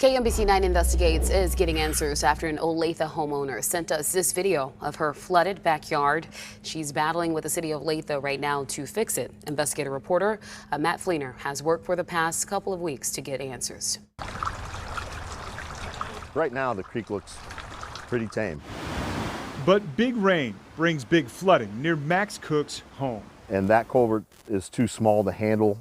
KMBC 9 Investigates is getting answers after an Olathe homeowner sent us this video of her flooded backyard. She's battling with the city of Olathe right now to fix it. Investigative reporter Matt Fleener has worked for the past couple of weeks to get answers. Right now, the creek looks pretty tame. But big rain brings big flooding near Max Cook's home. And that culvert is too small to handle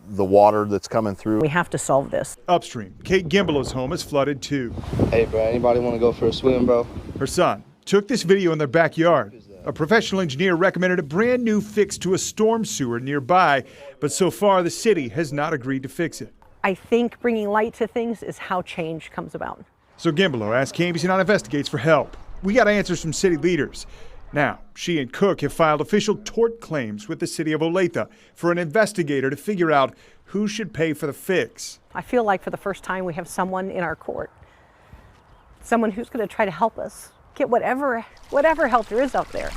the water that's coming through. We have to solve this. Upstream, Kate Gimbelow's home is flooded too. Hey bro, anybody want to go for a swim, bro? Her son took this video in their backyard. A professional engineer recommended a brand new fix to a storm sewer nearby, but so far the city has not agreed to fix it. I think bringing light to things is how change comes about. So Gimbelow asked KMBC 9 Investigates for help. We got answers from city leaders. Now, she and Cook have filed official tort claims with the city of Olathe for an investigator to figure out who should pay for the fix. I feel like for the first time we have someone in our court, someone who's going to try to help us get whatever help there is out there.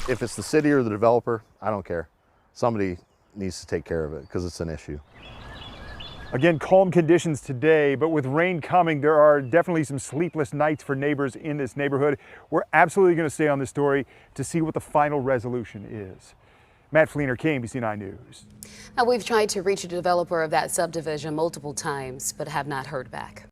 If it's the city or the developer, I don't care. Somebody needs to take care of it because it's an issue. Again, calm conditions today, but with rain coming, there are definitely some sleepless nights for neighbors in this neighborhood. We're absolutely going to stay on this story to see what the final resolution is. Matt Fleener, KMBC 9 News. Now, we've tried to reach a developer of that subdivision multiple times, but have not heard back.